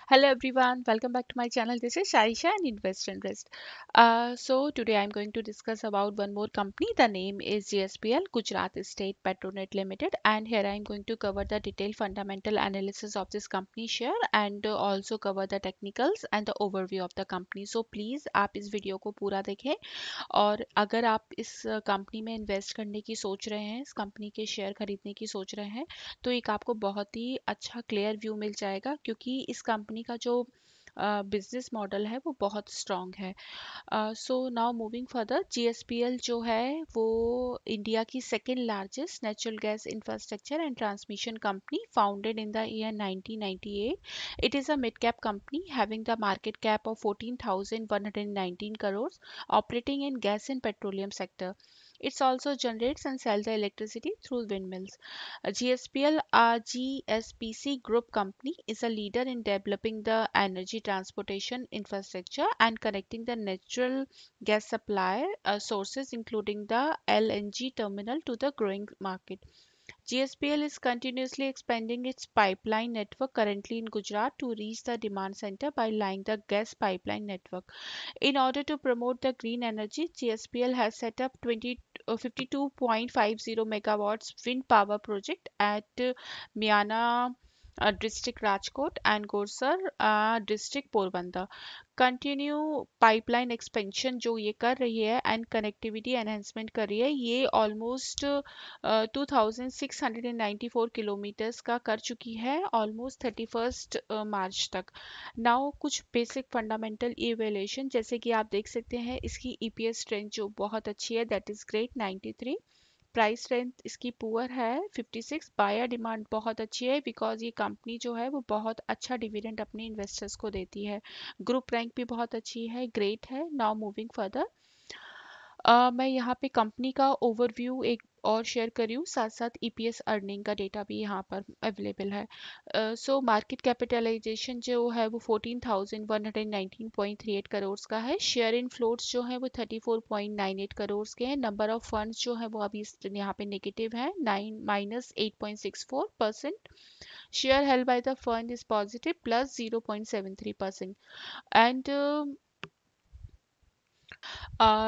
Hello everyone, welcome back to my channel. This is Sharisha and Invest and Rest. So today I'm going to discuss about one more company. The name is GSPL, Gujarat State Petronet Limited, and here I'm going to cover the detailed fundamental analysis of this company share and also cover the technicals and the overview of the company. So please आप इस video को पूरा देखें और अगर आप इस company में इन्वेस्ट करने की सोच रहे हैं, इस कंपनी के शेयर खरीदने की सोच रहे हैं, तो एक आपको बहुत ही अच्छा क्लियर व्यू मिल जाएगा क्योंकि इस कंपनी का जो बिजनेस मॉडल है वो बहुत स्ट्रॉन्ग है। So now moving further, GSPL जो है वो इंडिया की second largest natural gas infrastructure and transmission company founded in the year 1998. It is a mid-cap company having the market cap of 14,119 crores, operating in gas and petroleum sector. It also generates and sells the electricity through windmills. GSPL, GSPC Group Company, is a leader in developing the energy transportation infrastructure and connecting the natural gas supply sources, including the LNG terminal, to the growing market. GSPL is continuously expanding its pipeline network currently in Gujarat to reach the demand center by laying the gas pipeline network. In order to promote the green energy, GSPL has set up 52.50 megawatts wind power project at Miana district Rajkot and Gorsar district Porbandar. Continue pipeline expansion जो ये कर रही है and connectivity enhancement कर रही है, ये almost 2694 kilometres का कर चुकी है ऑलमोस्ट 31st मार्च तक। नाउ कुछ बेसिक फंडामेंटल इवैल्यूएशन, जैसे कि आप देख सकते हैं इसकी ईपीएस स्ट्रेंथ जो बहुत अच्छी है, that is great 93। Price strength इसकी पुअर है 56। बायर डिमांड बहुत अच्छी है बिकॉज ये कंपनी जो है वो बहुत अच्छा डिविडेंड अपने इन्वेस्टर्स को देती है। ग्रुप रैंक भी बहुत अच्छी है, ग्रेट है। नाउ मूविंग फर्दर, मैं यहाँ पे कंपनी का ओवरव्यू एक और शेयर कर रही हूँ, साथ साथ ईपीएस अर्निंग का डेटा भी यहाँ पर अवेलेबल है। सो मार्केट कैपिटलाइजेशन जो है वो 14,119.38 करोड़ का है। शेयर इन फ्लोट्स जो है वो 34.98 करोड़ के हैं। नंबर ऑफ फंड्स जो है वो अभी यहाँ पे नेगेटिव है, 8.64%। Share held by the fund is positive plus 0.73%। And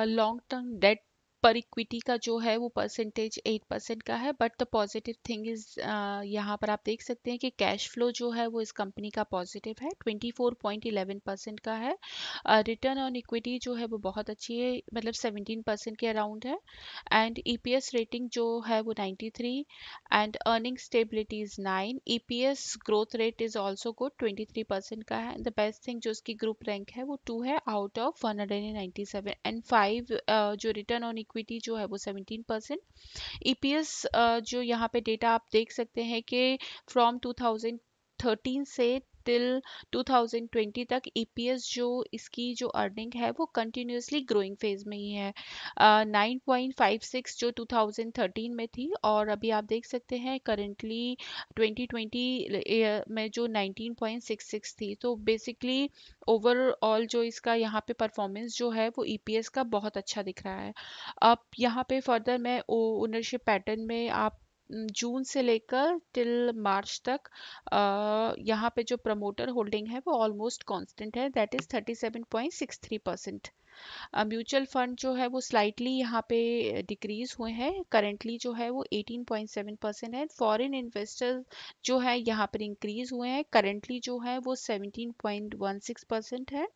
long term debt पर इक्विटी का जो है वो परसेंटेज 8% का है। But the positive thing is, यहाँ पर आप देख सकते हैं कि कैश फ्लो जो है वो इस कंपनी का पॉजिटिव है, 24.11% का है। रिटर्न ऑन इक्विटी जो है वो बहुत अच्छी है, मतलब 17% के अराउंड है। एंड ईपीएस रेटिंग जो है वो 93 and earning stability is 9। EPS growth rate is also good, 23% का है। द बेस्ट थिंग जो इसकी ग्रुप रैंक है वो 2 है आउट ऑफ 197 एंड 5 जो रिटर्न ऑन इक्विटी जो है वो 17%। ईपीएस जो यहाँ पे डेटा आप देख सकते हैं कि फ्रॉम 2013 से टिल 2020 तक ईपीएस जो इसकी जो अर्निंग है वो कंटिन्यूसली ग्रोइंग फेज में ही है। 9.56 जो 2013 में थी और अभी आप देख सकते हैं करेंटली 2020 में जो 19.66 थी। तो बेसिकली ओवरऑल जो इसका यहाँ पे परफॉर्मेंस जो है वो ईपीएस का बहुत अच्छा दिख रहा है। अब यहाँ पे फर्दर मैं ओनरशिप पैटर्न में आप जून से लेकर टिल मार्च तक यहाँ पे जो प्रमोटर होल्डिंग है वो ऑलमोस्ट कांस्टेंट है, दैट इज 37.63%। म्यूचुअल फंड जो है वो स्लाइटली यहाँ पे डिक्रीज हुए हैं, करेंटली जो है वो 18.7% है। फॉरेन इन्वेस्टर्स जो है यहाँ पर इंक्रीज हुए हैं, करेंटली जो है वो 17.16% है।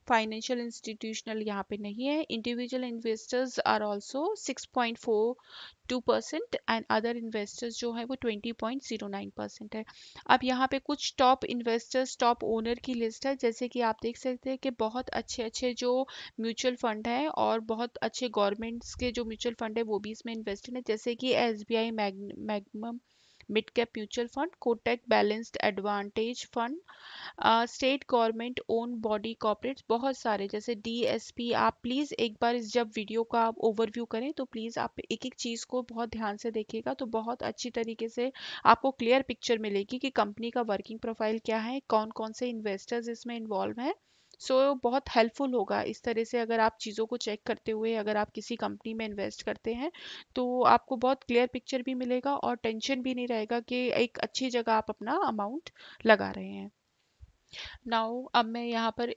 फाइनेंशियल इंस्टीट्यूशनल यहाँ पे नहीं है। Individual investors are also 6.42% and other investors जो है वो 20.09% है। अब यहाँ पे कुछ टॉप इन्वेस्टर्स, टॉप ओनर की लिस्ट है, जैसे कि आप देख सकते हैं कि बहुत अच्छे अच्छे जो म्यूचुअल फंड है और बहुत अच्छे गवर्नमेंट्स के जो म्यूचुअल फंड है वो भी इसमें इन्वेस्टेड है, जैसे कि SBI magnum mid cap mutual fund, Kotak balanced advantage fund, state government own body corporates, बहुत सारे जैसे डीएसपी। आप प्लीज़ एक बार इस जब वीडियो का आप ओवरव्यू करें तो प्लीज़ आप एक एक चीज़ को बहुत ध्यान से देखिएगा, तो बहुत अच्छी तरीके से आपको क्लियर पिक्चर मिलेगी कि कंपनी का वर्किंग प्रोफाइल क्या है, कौन कौन से इन्वेस्टर्स इसमें इन्वॉल्व हैं। सो बहुत हेल्पफुल होगा इस तरह से अगर आप चीज़ों को चेक करते हुए अगर आप किसी कंपनी में इन्वेस्ट करते हैं तो आपको बहुत क्लियर पिक्चर भी मिलेगा और टेंशन भी नहीं रहेगा कि एक अच्छी जगह आप अपना अमाउंट लगा रहे हैं। नाउ अब मैं यहाँ पर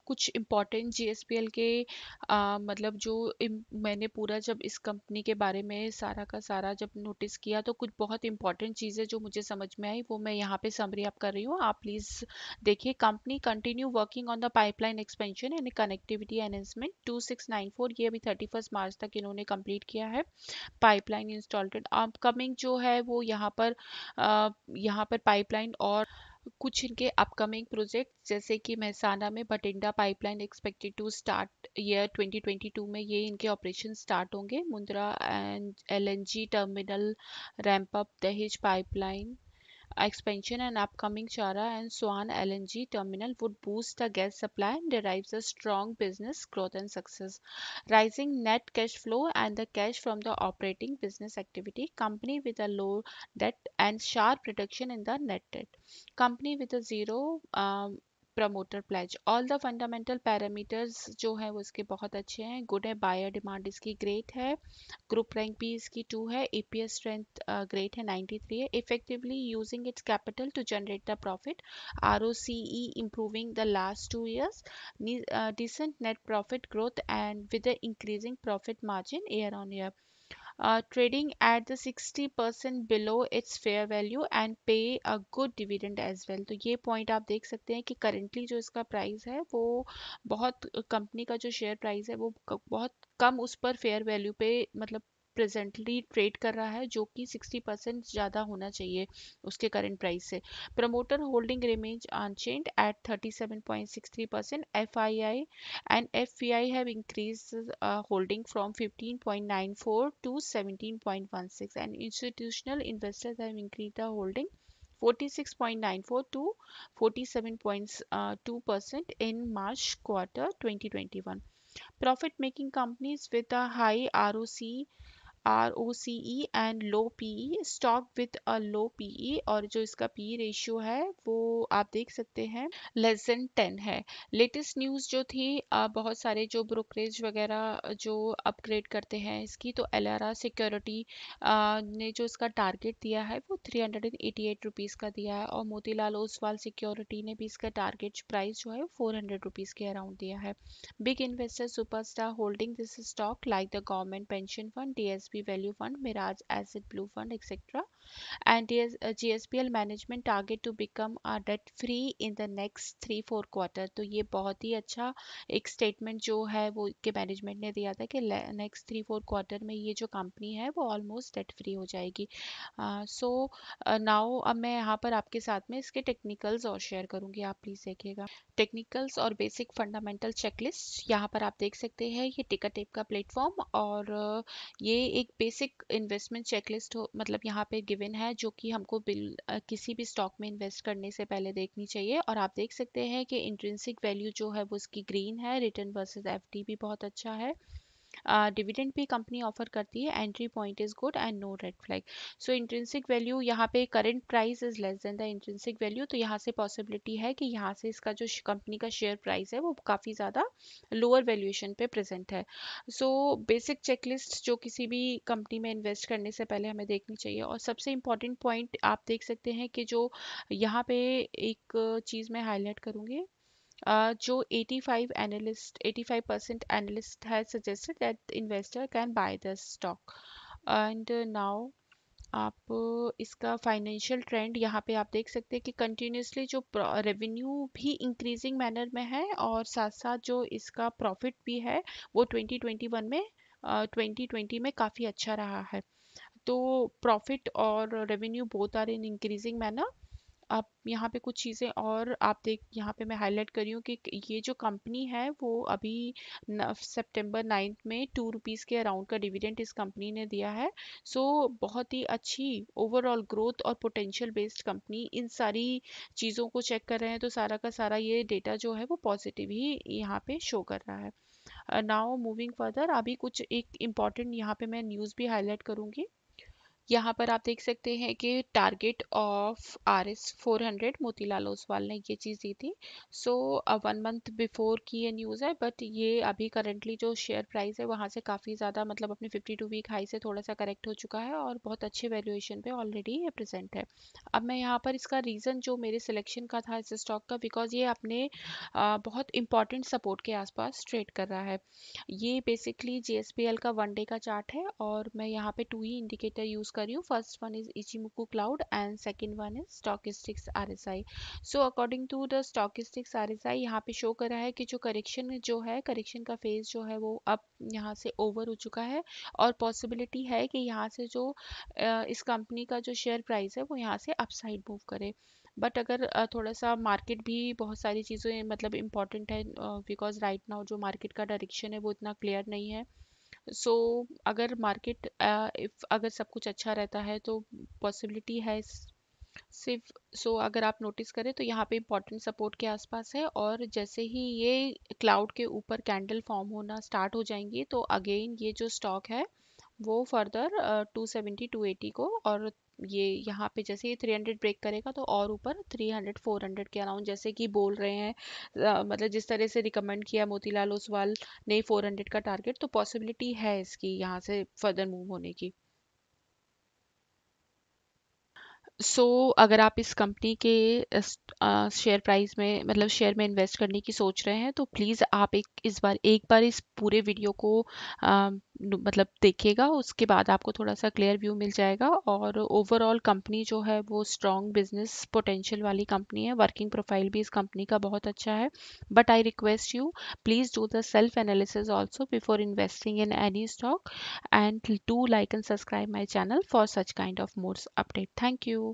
कुछ इम्पोर्टेंट जीएसपीएल के मतलब जो मैंने पूरा जब इस कंपनी के बारे में सारा का सारा जब नोटिस किया तो कुछ बहुत इंपॉर्टेंट चीज़ें जो मुझे समझ में आई वो मैं यहाँ पे समरी अप कर रही हूँ, आप प्लीज़ देखिए। Company continue working on the pipeline expansion and connectivity enhancement 2694, ये अभी 31 मार्च तक इन्होंने कंप्लीट किया है। पाइपलाइन इंस्टॉल्ड अपकमिंग जो है वो यहाँ पर पाइपलाइन और कुछ इनके अपकमिंग प्रोजेक्ट जैसे कि महसाना में Bathinda pipeline expected to start year 2022 में ये इनके ऑपरेशन स्टार्ट होंगे। Mundra and LNG terminal ramp up, Dahej pipeline expansion and upcoming Chara and Swan LNG terminal would boost the gas supply and derives a strong business growth and success. Rising net cash flow and the cash from the operating business activity, company with a low debt and sharp reduction in the net debt. Company with a zero promoter pledge, all the fundamental parameters जो है वो इसके बहुत अच्छे हैं, good है, buyer demand इसकी great है, ग्रुप रैंक भी इसकी 2 है, एपीएस स्ट्रेंथ ग्रेट है 93 है, effectively using its capital to generate the profit, ROCE improving the last 2 years, decent net profit growth and with the increasing profit margin year on year. Trading at the 60% below its fair value and pay a good dividend as well। तो ये point आप देख सकते हैं कि currently जो इसका price है वो बहुत, कंपनी का जो शेयर प्राइस है वो बहुत कम उस पर फेयर वैल्यू पे मतलब प्रेजेंटली ट्रेड कर रहा है, जो कि 60% ज़्यादा होना चाहिए उसके करंट प्राइस से। Promoter holding remains unchanged at 37.63%। FII and FPI have increased holding from 15.94 to 17.16, and institutional investors have increased the holding 46.94 to 47.2% in March quarter 2021. Profit making companies with a high ROCE and low PE, stock with a low PE, और जो इसका P ratio है वो आप देख सकते हैं less than 10 है। लेटेस्ट न्यूज़ जो थी, बहुत सारे जो ब्रोकरेज वगैरह जो अपग्रेड करते हैं इसकी, तो एलआरआर सिक्योरिटी ने जो इसका टारगेट दिया है वो 388 रुपीज़ का दिया है, और मोतीलाल ओसवाल सिक्योरिटी ने भी इसका टारगेट प्राइस जो है 400 रुपीज़ के अराउंड दिया है। Big investors superstar holding this stock like the government pension fund, DSP value fund, Mirage asset blue fund, etc. And GSPL management target to become debt free in the next 3-4 quarter। तो ये बहुत ही अच्छा एक statement जो है वो के management ने दिया था कि नेक्स्ट 3-4 क्वार्टर में ये जो कंपनी है वो ऑलमोस्ट डेट फ्री हो जाएगी। सो नाउ अब मैं यहाँ पर आपके साथ में इसके टेक्निकल्स और शेयर करूँगी, आप प्लीज़ देखिएगा। टेक्निकल्स और बेसिक फंडामेंटल चेकलिस्ट, यहाँ पर आप देख सकते हैं ये टिकर टेप का प्लेटफॉर्म, और ये एक बेसिक इन्वेस्टमेंट चेकलिस्ट हो, मतलब यहाँ पे गिवन है जो कि हमको किसी भी स्टॉक में इन्वेस्ट करने से पहले देखनी चाहिए। और आप देख सकते हैं कि इंट्रिंसिक वैल्यू जो है वो इसकी ग्रीन है, रिटर्न वर्सेस एफडी भी बहुत अच्छा है, डिविडेंड भी कंपनी ऑफर करती है, entry point is good and no red flag. So intrinsic value यहाँ पे current price is less than the intrinsic value, तो यहाँ से पॉसिबिलिटी है कि यहाँ से इसका जो कंपनी का शेयर प्राइस है वो काफ़ी ज़्यादा लोअर वैल्यूएशन पे प्रेजेंट है। सो बेसिक चेकलिस्ट जो किसी भी कंपनी में इन्वेस्ट करने से पहले हमें देखनी चाहिए। और सबसे इम्पॉर्टेंट पॉइंट आप देख सकते हैं कि जो यहाँ पे एक चीज़ मैं हाईलाइट करूँगी, जो 85% analyst has suggested that investor can buy the stock। and now आप इसका फाइनेंशियल ट्रेंड यहाँ पे आप देख सकते हैं कि कंटिन्यूसली जो रेवेन्यू भी इंक्रीजिंग मैनर में है, और साथ साथ जो इसका प्रॉफिट भी है वो 2021 में 2020 में काफ़ी अच्छा रहा है। तो प्रॉफिट और revenue both are in increasing manner. आप यहाँ पे कुछ चीज़ें और आप देख, यहाँ पे मैं हाईलाइट कर रही हूँ कि ये जो कंपनी है वो अभी सितंबर 9 में 2 रुपीज़ के अराउंड का डिविडेंड इस कंपनी ने दिया है। सो बहुत ही अच्छी ओवरऑल ग्रोथ और पोटेंशियल बेस्ड कंपनी, इन सारी चीज़ों को चेक कर रहे हैं तो सारा का सारा ये डेटा जो है वो पॉजिटिव ही यहाँ पे शो कर रहा है। नाउ मूविंग फर्दर, अभी कुछ एक इम्पॉर्टेंट यहाँ पे मैं न्यूज़ भी हाईलाइट करूँगी। यहाँ पर आप देख सकते हैं कि target of RS 400 Motilal Oswal ने ये चीज़ दी थी। सो 1 मंथ बिफोर की ये न्यूज़ है, बट ये अभी करंटली जो शेयर प्राइस है वहाँ से काफ़ी ज़्यादा, मतलब अपने 52 वीक हाई से थोड़ा सा करेक्ट हो चुका है और बहुत अच्छे वैल्यूएशन पे ऑलरेडी ये प्रेजेंट है। अब मैं यहाँ पर इसका रीज़न जो मेरे सिलेक्शन का था इस स्टॉक का, बिकॉज ये अपने बहुत इंपॉर्टेंट सपोर्ट के आसपास ट्रेड कर रहा है। ये बेसिकली JSPL का 1 डे का चार्ट है और मैं यहाँ पे 2 ही इंडिकेटर यूज कर रही हूँ। First one is Ichimoku cloud and second one is stochastics RSI। So according to the stochastics RSI यहाँ पे शो कर रहा है कि जो करेक्शन जो है, करेक्शन का फेज जो है वो अब यहाँ से ओवर हो चुका है और पॉसिबिलिटी है कि यहाँ से जो इस कंपनी का जो शेयर प्राइस है वो यहाँ से अपसाइड मूव करे। बट अगर थोड़ा सा मार्केट भी बहुत सारी चीज़ें मतलब इम्पॉर्टेंट है, बिकॉज राइट नाउ जो मार्केट का डायरेक्शन है वो इतना क्लियर नहीं है। सो अगर मार्केट इफ अगर सब कुछ अच्छा रहता है तो पॉसिबिलिटी है सिर्फ। सो अगर आप नोटिस करें तो यहाँ पे इम्पोर्टेंट सपोर्ट के आसपास है और जैसे ही ये क्लाउड के ऊपर कैंडल फॉर्म होना स्टार्ट हो जाएंगी तो अगेन ये जो स्टॉक है वो फर्दर 270 280 को, और ये यहाँ पे जैसे ये 300 ब्रेक करेगा तो और ऊपर 300 400 के अराउंड, जैसे कि बोल रहे हैं मतलब जिस तरह से रिकमेंड किया मोतीलाल ओसवाल ने 400 का टारगेट, तो पॉसिबिलिटी है इसकी यहाँ से फर्दर मूव होने की। अगर आप इस कंपनी के शेयर प्राइस में मतलब शेयर में इन्वेस्ट करने की सोच रहे हैं तो प्लीज़ आप एक बार इस पूरे वीडियो को मतलब देखिएगा, उसके बाद आपको थोड़ा सा क्लियर व्यू मिल जाएगा। और ओवरऑल कंपनी जो है वो स्ट्रॉन्ग बिजनेस पोटेंशियल वाली कंपनी है, वर्किंग प्रोफाइल भी इस कंपनी का बहुत अच्छा है। But I request you, please do the self analysis also before investing in any stock, and do like and subscribe my channel for such kind of more update. Thank you.